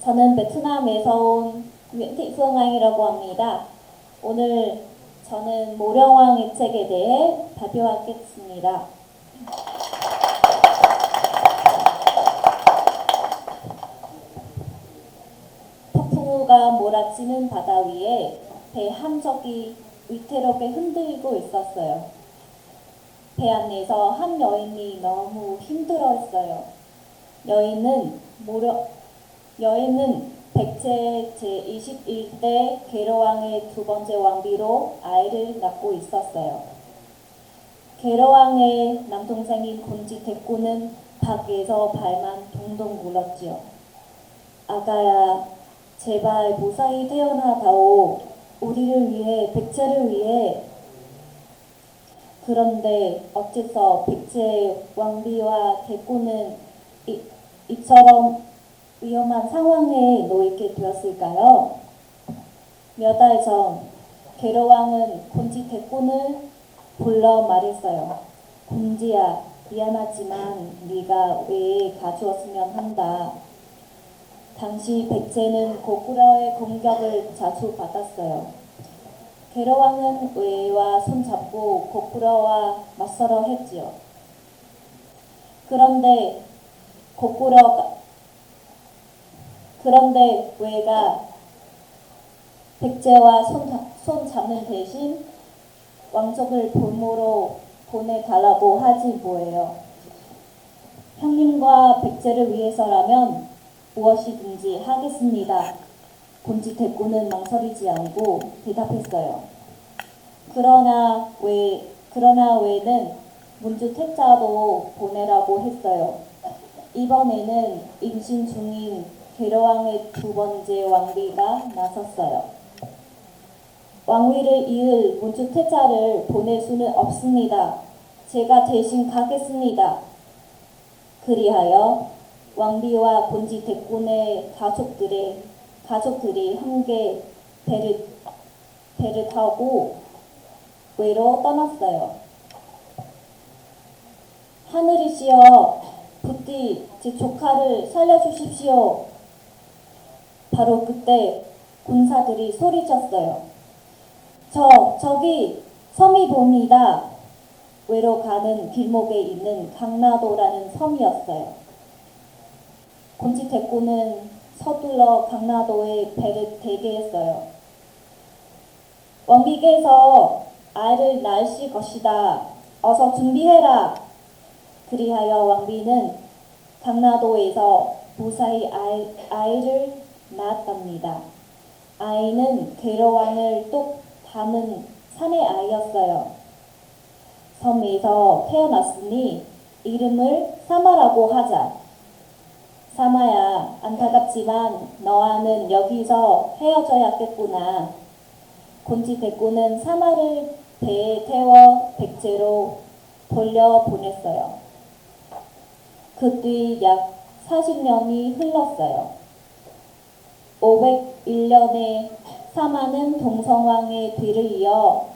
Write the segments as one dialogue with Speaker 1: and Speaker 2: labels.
Speaker 1: 저는 베트남에서 온 nguyễn thị Phương Anh 이라고 합니다. 오늘 저는 모령왕의 책에 대해 발표하겠습니다. 폭풍우가 몰아치는 바다 위에 배 한 척이 위태롭게 흔들리고 있었어요. 배 안에서 한 여인이 너무 힘들어했어요. 여인은 백제 제21대 계로왕의 두 번째 왕비로 아이를 낳고 있었어요. 계로왕의 남동생인 곤지대꾸는 밖에서 발만 동동 굴렀지요. 아가야, 제발 무사히 태어나다오. 우리를 위해, 백제를 위해. 그런데 어째서 백제 왕비와 대꾸는 이처럼 위험한 상황에 놓이게 되었을까요? 몇 달 전 계로왕은 곤지대꾸를 불러 말했어요. 곤지야, 미안하지만 네가 외에 가주었으면 한다. 당시 백제는 고구려의 공격을 자주 받았어요. 계로왕은 외와 손잡고 고구려와 맞서려 했지요. 그런데 외가 백제와 손 잡는 대신 왕족을 볼모로 보내달라고 하지 뭐예요. 형님과 백제를 위해서라면 무엇이든지 하겠습니다. 곤지대꾸는 망설이지 않고 대답했어요. 그러나 외는 문주택자도 보내라고 했어요. 이번에는 임신 중인 계로왕의 두 번째 왕비가 나섰어요. 왕위를 이을 문주택자를 보낼 수는 없습니다. 제가 대신 가겠습니다. 그리하여 왕비와 곤지대꾼의 가족들이 함께 배를 타고 외로 떠났어요. 하늘이시여, 부디 제 조카를 살려주십시오. 바로 그때 군사들이 소리쳤어요. 저기 섬이 보입니다. 외로 가는 길목에 있는 강나도라는 섬이었어요. 곤지대꾸는 서둘러 강나도에 배를 대게 했어요. 왕비께서 아이를 낳으실 것이다. 어서 준비해라. 그리하여 왕비는 강나도에서 무사히 아이를 낳았답니다. 아이는 계로왕을 똑 닮은 사내 아이였어요. 섬에서 태어났으니 이름을 사마라고 하자. 사마야, 안타깝지만 너와는 여기서 헤어져야겠구나. 곤지대꾸는 사마를 배에 태워 백제로 돌려보냈어요. 그 뒤 약 40년이 흘렀어요. 501년에 사마는 동성왕의 뒤를 이어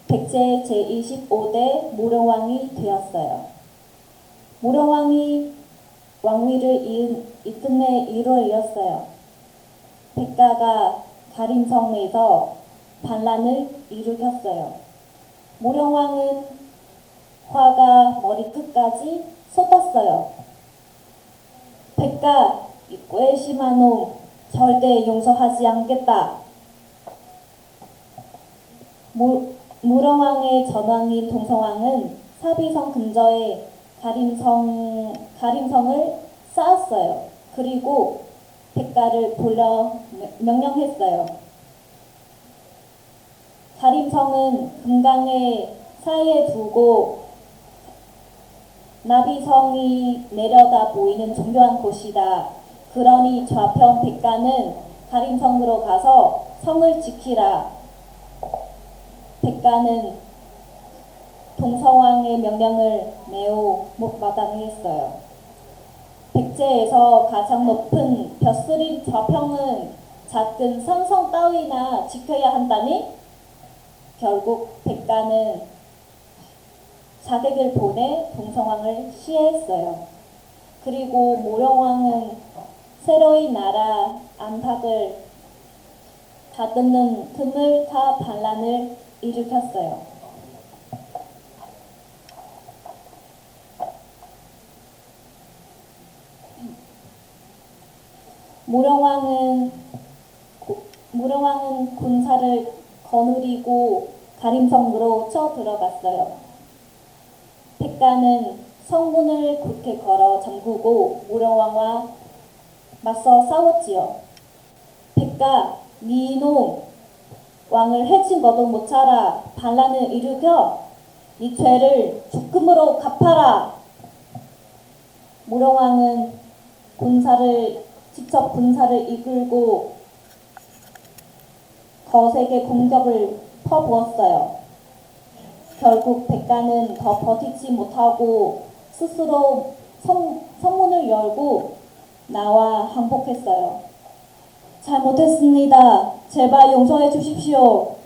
Speaker 1: 백제 제25대 모령왕이 되었어요. 모령왕이 왕위를 이듬해 1월이었어요. 백가가 가림성에서 반란을 일으켰어요. 모령왕은 화가 머리끝까지 쏟았어요. 백가, 이 괘씸한 놈, 절대 용서하지 않겠다. 모령왕의 전왕인 동성왕은 사비성 근처에 가림성을 쌓았어요. 그리고 백가를 불러 명령했어요. 가림성은 금강의 사이에 두고 나비성이 내려다 보이는 정교한 곳이다. 그러니 좌편 백가는 가림성으로 가서 성을 지키라. 백가는 동성왕의 명령을 매우 못마땅했어요. 백제에서 가장 높은 벼슬인 좌평은 작은 산성 따위나 지켜야 한다니? 결국 백가는 자객을 보내 동성왕을 시해했어요. 그리고 모령왕은 새로이 나라 안팎을 다듬는 틈을 타 반란을 일으켰어요. 무령왕은 군사를 거느리고 가림성으로 쳐들어갔어요. 백가는 성문을 굳게 걸어 잠그고 무령왕과 맞서 싸웠지요. 백가, 네 이놈! 왕을 해친 것도 못 차라 반란을 일으켜 이 죄를 죽금으로 갚아라. 무령왕은 직접 군사를 이끌고 거세게 공격을 퍼부었어요. 결국 백가는 더 버티지 못하고 스스로 성문을 열고 나와 항복했어요. 잘못했습니다. 제발 용서해 주십시오.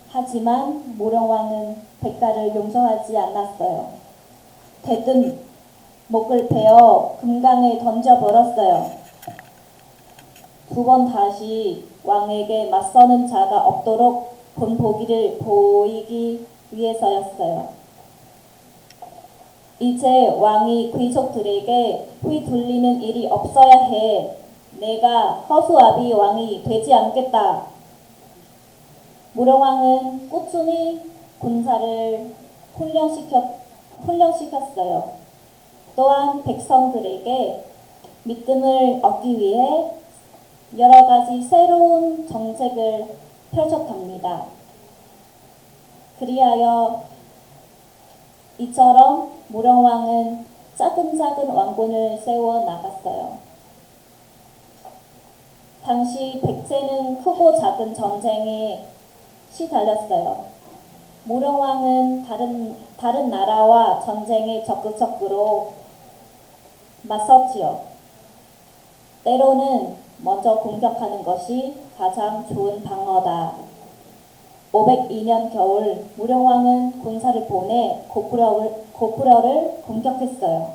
Speaker 1: 하지만 무령왕은 백가를 용서하지 않았어요. 대뜸 목을 베어 금강에 던져버렸어요. 두 번 다시 왕에게 맞서는 자가 없도록 본보기를 보이기 위해서였어요. 이제 왕이 귀족들에게 휘둘리는 일이 없어야 해. 내가 허수아비 왕이 되지 않겠다. 무령왕은 꾸준히 군사를 훈련시켰어요. 또한 백성들에게 믿음을 얻기 위해 여러 가지 새로운 정책을 펼쳤답니다. 그리하여 이처럼 무령왕은 차근차근 왕군을 세워 나갔어요. 당시 백제는 크고 작은 전쟁에 시달렸어요. 무령왕은 다른 나라와 전쟁에 적극적으로 맞섰지요. 때로는 먼저 공격하는 것이 가장 좋은 방어다. 502년 겨울 무령왕은 군사를 보내 고구려를 공격했어요.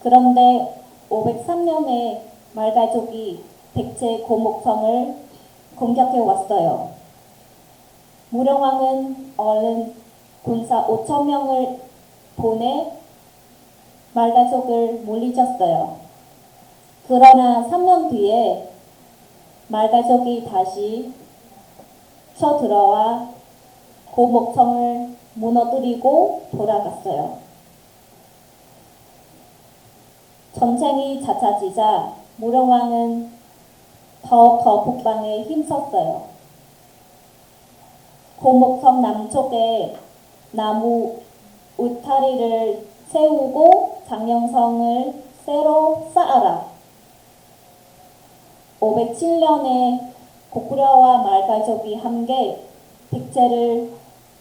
Speaker 1: 그런데 503년에 말갈족이 백제 고목성을 공격해 왔어요. 무령왕은 얼른 군사 5,000명을 보내 말갈족을 물리쳤어요. 그러나 3년 뒤에 말갈족이 다시 쳐들어와 고목성을 무너뜨리고 돌아갔어요. 전쟁이 잦아지자 무령왕은 더욱더 북방에 힘썼어요. 고목성 남쪽에 나무 울타리를 세우고 장령성을 새로 쌓아라. 507년에 고구려와 말갈족이 함께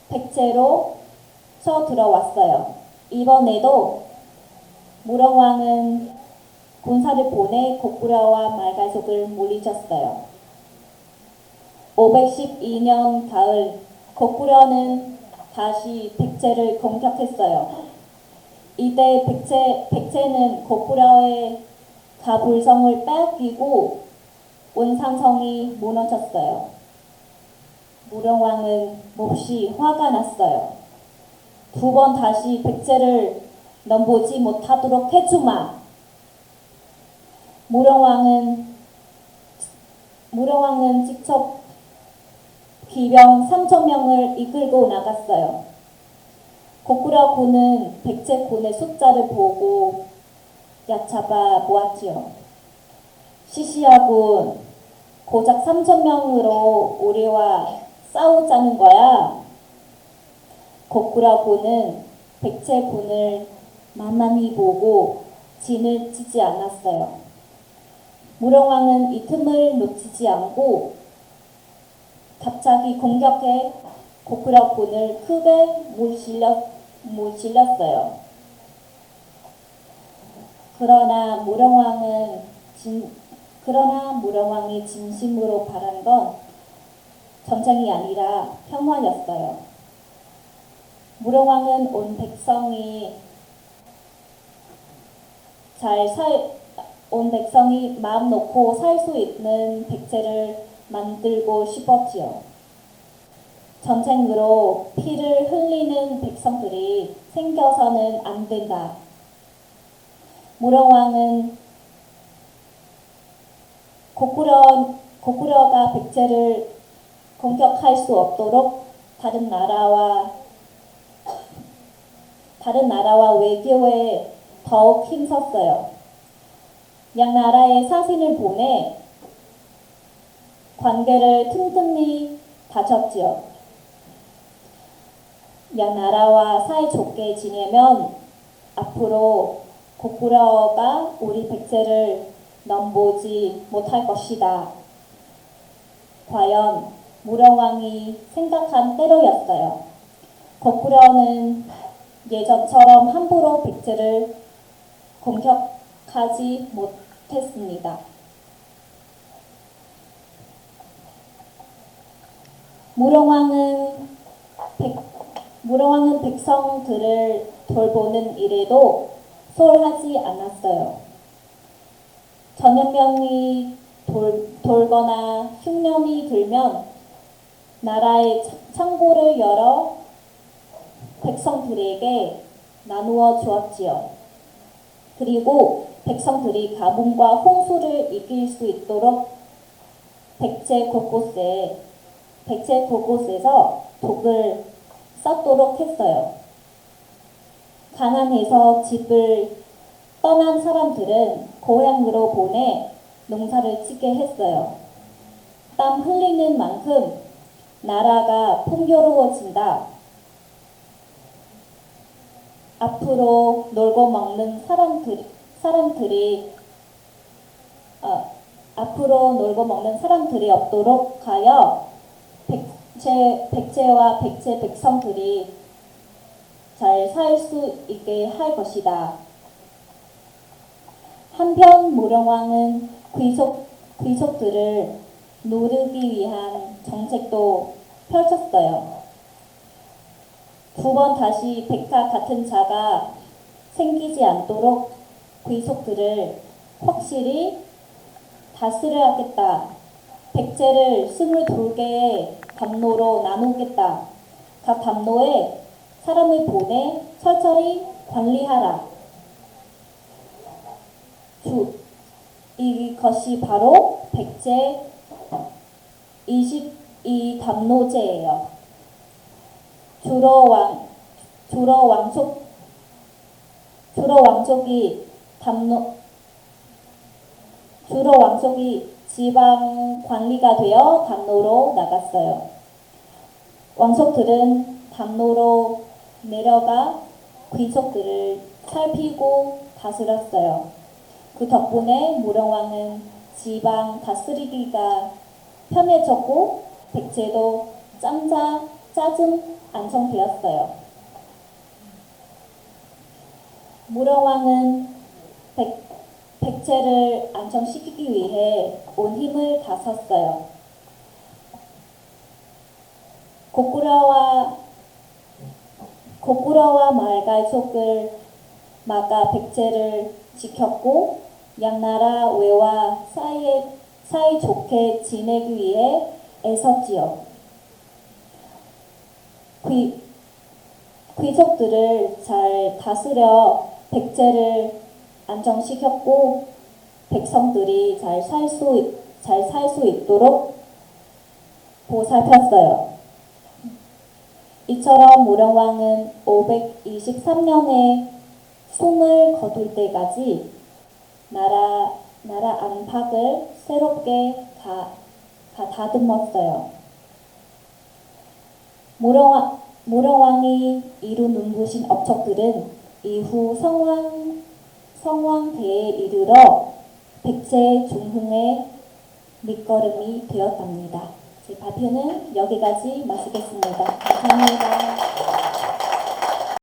Speaker 1: 백제로 쳐들어왔어요. 이번에도 무령왕은 군사를 보내 고구려와 말갈족을 물리쳤어요. 512년 가을 고구려는 다시 백제를 공격했어요. 이때 백제는 고구려의 가불성을 빼앗기고 온산성이 무너졌어요. 무령왕은 몹시 화가 났어요. 두 번 다시 백제를 넘보지 못하도록 해주마. 무령왕은 직접 기병 3,000명을 이끌고 나갔어요. 고구려군은 백제군의 숫자를 보고 얕잡아 모았지요. 시시하군, 고작 3,000명으로 우리와 싸우자는 거야. 고구려군은 백제군을 만만히 보고 진을 치지 않았어요. 무령왕은 이 틈을 놓치지 않고 갑자기 공격해 고구려군을 크게 물질렀어요. 그러나 무령왕이 진심으로 바란 건 전쟁이 아니라 평화였어요. 무령왕은 온 백성이 온 백성이 마음 놓고 살 수 있는 백제를 만들고 싶었지요. 전쟁으로 피를 흘리는 백성들이 생겨서는 안 된다. 무령왕은 고구려가 백제를 공격할 수 없도록 다른 나라와 외교에 더욱 힘썼어요. 양 나라에 사신을 보내 관계를 튼튼히 다졌지요. 양 나라와 사이좋게 지내면 앞으로 고구려가 우리 백제를 넘보지 못할 것이다. 과연 무령왕이 생각한 때로였어요. 고구려는 예전처럼 함부로 백제를 공격하지 못했습니다. 무령왕은 백성들을 돌보는 일에도 소홀하지 않았어요. 전염병이 돌거나 흉년이 들면 나라의 창고를 열어 백성들에게 나누어 주었지요. 그리고 백성들이 가뭄과 홍수를 이길 수 있도록 백제 곳곳에서 독을 쌓도록 했어요. 가난해서 집을 떠난 사람들은 고향으로 보내 농사를 짓게 했어요. 땀 흘리는 만큼 나라가 풍요로워진다. 앞으로 놀고 먹는 사람들이 없도록 하여 백제와 백제 백성들이 잘 살 수 있게 할 것이다. 한편 무령왕은 귀족들을 노르기 위한 정책도 펼쳤어요. 두 번 다시 백화 같은 자가 생기지 않도록 귀족들을 확실히 다스려야겠다. 백제를 22개의 담로로 나누겠다. 각 담로에 사람을 보내 철저히 관리하라. 이것이 바로 백제 22담로제예요. 주로 왕족이 지방 관리가 되어 담로로 나갔어요. 왕족들은 담로로 내려가 귀족들을 살피고 다스렸어요. 그 덕분에 무령왕은 지방 다스리기가 편해졌고 백제도 짜증 안정되었어요. 무령왕은 백제를 안정시키기 위해 온 힘을 다 썼어요. 고구려와 말갈족을 막아 백제를 지켰고 양나라 외와 사이좋게 지내기 위해 애썼지요. 귀족들을 잘 다스려 백제를 안정시켰고 백성들이 잘 살 수 있도록 보살폈어요. 이처럼 무령왕은 523년에 숨을 거둘 때까지 나라 안팎을 새롭게 다듬었어요. 무령왕이 이룬 눈부신 업적들은 이후 성왕대에 이르러 백제 중흥의 밑거름이 되었답니다. 제 발표는 여기까지 마치겠습니다. 감사합니다.